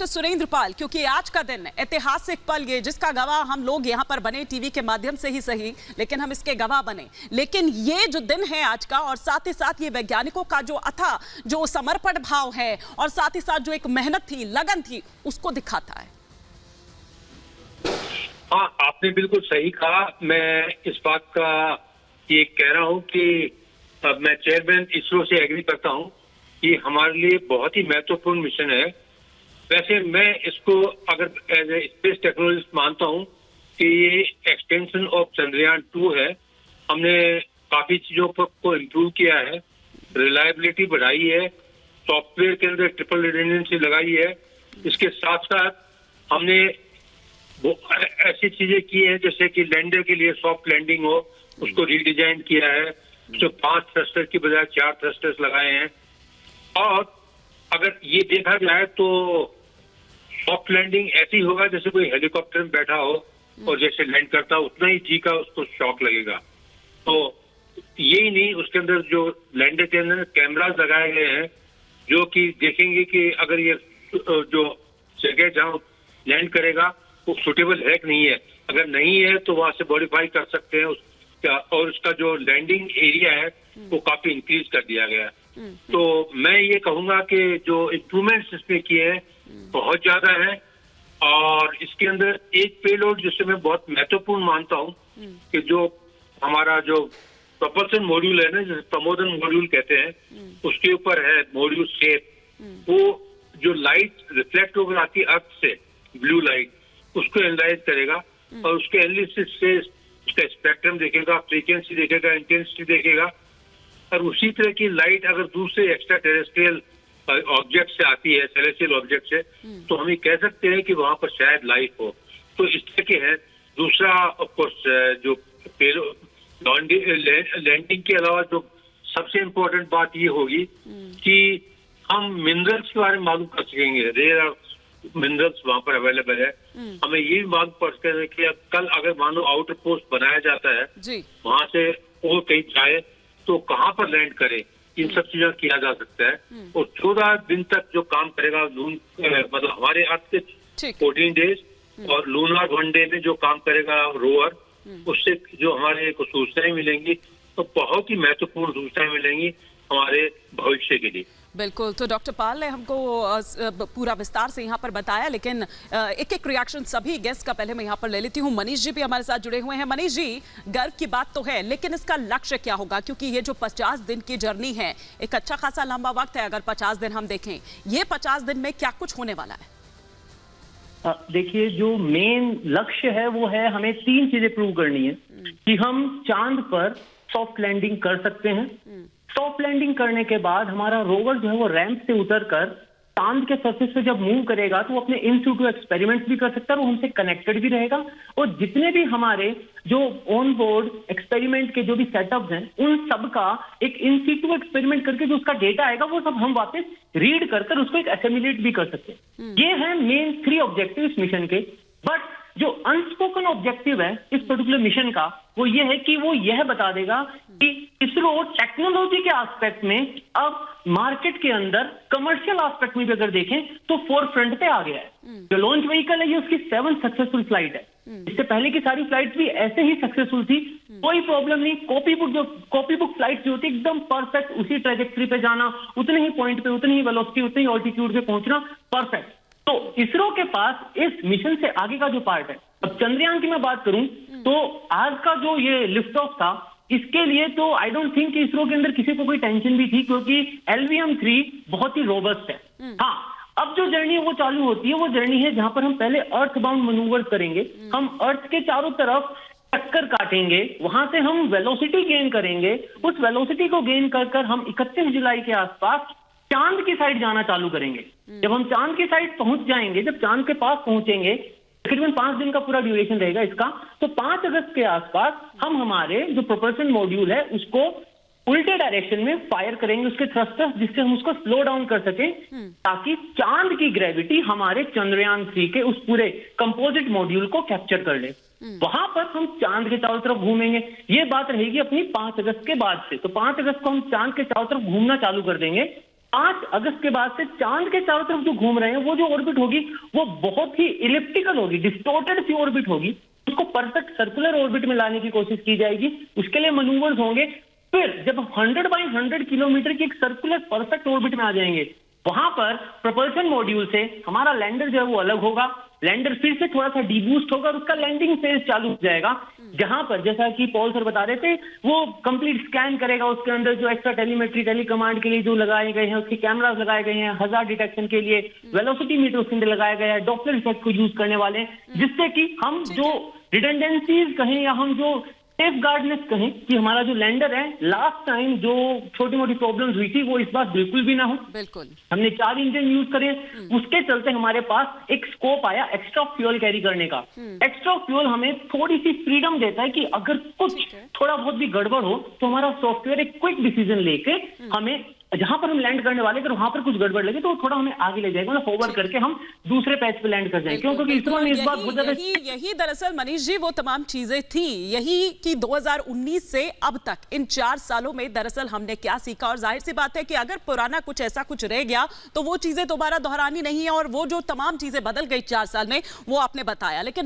Doctor Surendra पाल, क्योंकि आज का दिन ऐतिहासिक पल ये जिसका गवाह हम लोग यहाँ पर बने टीवी के माध्यम से ही सही, लेकिन हम इसके गवाह बने। लेकिन ये जो दिन है आज का, और साथ ही साथ ये वैज्ञानिकों का जो अथा जो समर्पण भाव है और साथ ही साथ जो एक मेहनत थी, लगन थी, उसको दिखाता है। हाँ, आपने बिल्कुल सही कहा। मैं इस बात का ये कह रहा हूँ कि अब मैं चेयरमैन इसरो से एग्री करता हूँ कि हमारे लिए बहुत ही महत्वपूर्ण मिशन है। वैसे मैं इसको अगर एज ए स्पेस टेक्नोलॉजिस्ट मानता हूँ कि ये एक्सटेंशन ऑफ चंद्रयान 2 है। हमने काफी चीजों को इम्प्रूव किया है, रिलायबिलिटी बढ़ाई है, सॉफ्टवेयर के अंदर ट्रिपल रिडंडेंसी लगाई है। इसके साथ साथ हमने वो ऐसी चीजें की हैं जैसे कि लैंडर के लिए सॉफ्ट लैंडिंग हो, उसको रीडिजाइन किया है। उसमें 5 थ्रस्टर की बजाय 4 थ्रस्टर्स लगाए हैं। और अगर ये देखा जाए तो सॉफ्ट लैंडिंग ऐसी होगा जैसे कोई हेलीकॉप्टर में बैठा हो और जैसे लैंड करता उतना ही जी का उसको शॉक लगेगा। तो यही नहीं, उसके अंदर जो लैंडर के अंदर कैमरास लगाए गए हैं जो कि देखेंगे कि अगर ये जो जगह जहाँ लैंड करेगा वो सुटेबल है कि नहीं है। अगर नहीं है तो वहां से मॉडिफाई कर सकते हैं और उसका जो लैंडिंग एरिया है वो काफी इंक्रीज कर दिया गया है। तो मैं ये कहूंगा कि जो इम्प्रूवमेंट्स इसमें किए हैं बहुत ज्यादा है। और इसके अंदर एक पेलोड जिसे मैं बहुत महत्वपूर्ण मानता हूँ कि जो हमारा जो प्रपल्सन मॉड्यूल है ना, जिसे प्रमोदन मॉड्यूल कहते हैं, उसके ऊपर है मॉड्यूल शेप। वो जो लाइट रिफ्लेक्ट होकर आती है अर्थ से, ब्लू लाइट, उसको एनालाइज करेगा और उसके एनालिसिस से उसका स्पेक्ट्रम देखेगा, फ्रीक्वेंसी देखेगा, इंटेंसिटी देखेगा। और उसी तरह की लाइट अगर दूसरे एक्स्ट्रा टेरेस्ट्रियल ऑब्जेक्ट से आती है, सेलेस्टियल ऑब्जेक्ट से, तो हम ये कह सकते हैं कि वहां पर शायद लाइफ हो। तो इस तरह के है। दूसरा ऑफकोर्स जो लैंडिंग के अलावा जो सबसे इम्पोर्टेंट बात ये होगी कि हम मिनरल्स के बारे में मालूम कर सकेंगे। रेयर मिनरल्स वहां पर अवेलेबल है। हमें ये भी मालूम पड़ सके हैं कि अब कल अगर मानो आउटर पोस्ट बनाया जाता है वहां से और कहीं जाए तो कहाँ पर लैंड करे, इन सब चीजों किया जा सकता है। और 14 दिन तक जो काम करेगा लून, मतलब हमारे अर्थ के 14 डेज और लूनर 1 डे में जो काम करेगा रोवर, उससे जो हमारे को सूचनाएं मिलेंगी तो बहुत ही महत्वपूर्ण सूचनाएं मिलेंगी हमारे भविष्य के लिए। बिल्कुल। तो डॉक्टर पाल ने हमको पूरा विस्तार से यहाँ पर बताया, लेकिन एक एक रिएक्शन सभी गेस्ट का पहले मैं यहाँ पर ले लेती हूँ। मनीष जी भी हमारे साथ जुड़े हुए हैं। मनीष जी, गर्व की बात तो है, लेकिन इसका लक्ष्य क्या होगा? क्योंकि ये जो 50 दिन की जर्नी है, एक अच्छा खासा लंबा वक्त है। अगर 50 दिन हम देखें, ये 50 दिन में क्या कुछ होने वाला है? देखिए, जो मेन लक्ष्य है वो है हमें 3 चीजें प्रूव करनी है कि हम चांद पर सॉफ्ट लैंडिंग कर सकते हैं। सॉफ्ट लैंडिंग करने के बाद हमारा रोवर जो है वो रैंप से उतरकर चांद के सरफेस पे जब मूव करेगा तो वो अपने इन सिटू एक्सपेरिमेंट्स भी कर सकता है और वो हमसे कनेक्टेड भी रहेगा। और जितने भी हमारे जो ऑन बोर्ड एक्सपेरिमेंट के जो भी सेटअप्स हैं, उन सब का एक इन सिटू एक्सपेरिमेंट करके जो उसका डेटा आएगा वो सब हम वापस रीड कर उसको एक एसिमुलेट भी कर सकते हैं। ये है मेन 3 ऑब्जेक्टिव इस मिशन के। बट जो अनस्पोकन ऑब्जेक्टिव है इस पर्टिकुलर मिशन का, वो ये है कि वो यह बता देगा कि इसरो टेक्नोलॉजी के एस्पेक्ट में अब मार्केट के अंदर कमर्शियल एस्पेक्ट में भी अगर देखें तो फोर फ्रंट पे आ गया है। जो लॉन्च व्हीकल है ये उसकी 7th सक्सेसफुल फ्लाइट है। इससे पहले की सारी फ्लाइट्स भी ऐसे ही सक्सेसफुल थी, कोई प्रॉब्लम नहीं। कॉपी बुक फ्लाइट जो होती है एकदम परफेक्ट, उसी ट्रेजेक्टरी पे जाना, उतने ही पॉइंट पे, उतनी ही वेलोसिटी, उतनी ही ऑल्टीट्यूड पे पहुंचना, परफेक्ट। तो इसरो के पास इस मिशन से आगे का जो पार्ट है, अब चंद्रयान की मैं बात करूं तो आज का जो ये लिफ्ट ऑफ था, इसके लिए तो आई डोंट थिंक कि इसरो के अंदर किसी को कोई टेंशन भी थी, क्योंकि LVM-3 बहुत ही रोबस्ट है। हाँ, अब जो जर्नी वो चालू होती है वो जर्नी है जहां पर हम पहले अर्थ बाउंड मनूवर करेंगे। हम अर्थ के चारों तरफ टक्कर काटेंगे, वहां से हम वेलोसिटी गेन करेंगे। उस वेलोसिटी को गेन कर हम 31 जुलाई के आसपास चांद की साइड जाना चालू करेंगे। जब हम चांद की साइड पहुंच जाएंगे, जब चांद के पास पहुंचेंगे, तकरीबन 5 दिन का पूरा ड्यूरेशन रहेगा इसका, तो 5 अगस्त के आसपास हम हमारे जो प्रोपल्शन मॉड्यूल है उसको उल्टे डायरेक्शन में फायर करेंगे, उसके थ्रस्टर्स, जिससे हम उसको स्लो डाउन कर सकें, ताकि चांद की ग्रेविटी हमारे चंद्रयान 3 के उस पूरे कंपोजिट मॉड्यूल को कैप्चर कर ले। वहां पर हम चांद के चारों तरफ घूमेंगे। ये बात रहेगी अपनी 5 अगस्त के बाद से। तो 5 अगस्त को हम चांद के चारों तरफ घूमना चालू कर देंगे। 5 अगस्त के बाद से चांद के चारों तरफ जो घूम रहे हैं, वो जो ऑर्बिट होगी वो बहुत ही इलिप्टिकल होगी, डिस्टॉर्टेड सी ऑर्बिट होगी। उसको परफेक्ट सर्कुलर ऑर्बिट में लाने की कोशिश की जाएगी, उसके लिए मनूवर्स होंगे। फिर जब 100 बाई 100 किलोमीटर की एक सर्कुलर परफेक्ट ऑर्बिट में आ जाएंगे, वहां पर प्रोपल्शन मॉड्यूल से हमारा लैंडर जो है वो अलग होगा। लैंडर फिर से थोड़ा सा डीबूस्ट होगा और उसका लैंडिंग फेज चालू हो जाएगा, जहां पर जैसा कि पॉल सर बता रहे थे, वो कंप्लीट स्कैन करेगा। उसके अंदर जो एक्स्ट्रा टेलीमेट्री टेली कमांड के लिए जो लगाए गए हैं, उसके कैमरास लगाए गए हैं, हजार्ड डिटेक्शन के लिए वेलोसिटी मीटर उसके अंदर लगाया गया है, डॉपलर इफेक्ट को यूज करने वाले हैं, जिससे कि हम जो रिडंडेंसीज कहें या हम जो सेफ गार्डनेस कहें कि हमारा जो लैंडर है, लास्ट टाइम जो छोटी मोटी प्रॉब्लम्स हुई थी वो इस बार बिल्कुल भी ना हो। बिल्कुल हमने 4 इंजन यूज करे, उसके चलते हमारे पास एक स्कोप आया एक्स्ट्रा फ्यूल कैरी करने का। एक्स्ट्रा फ्यूल हमें थोड़ी सी फ्रीडम देता है कि अगर कुछ थोड़ा बहुत भी गड़बड़ हो तो हमारा सॉफ्टवेयर एक क्विक डिसीजन लेके हमें जहां पर हम लैंड करने वाले, अगर वहां पर कुछ गड़बड़ लगे तो वो थोड़ा हमें आगे ले जाएगा, मतलब फॉरवर्ड करके हम दूसरे पैच पे लैंड कर जाएंगे। क्योंकि इसरो ने इस बार बहुत ज्यादा यही दरअसल मनीष जी वो तमाम चीजें थी, यही कि 2019 से अब तक इन 4 सालों में दरअसल हमने क्या सीखा। और जाहिर सी बात है कि अगर पुराना कुछ ऐसा कुछ रह गया तो वो चीजें दोबारा दोहरानी नहीं है, और वो जो तमाम चीजें बदल गई 4 साल में वो आपने बताया। लेकिन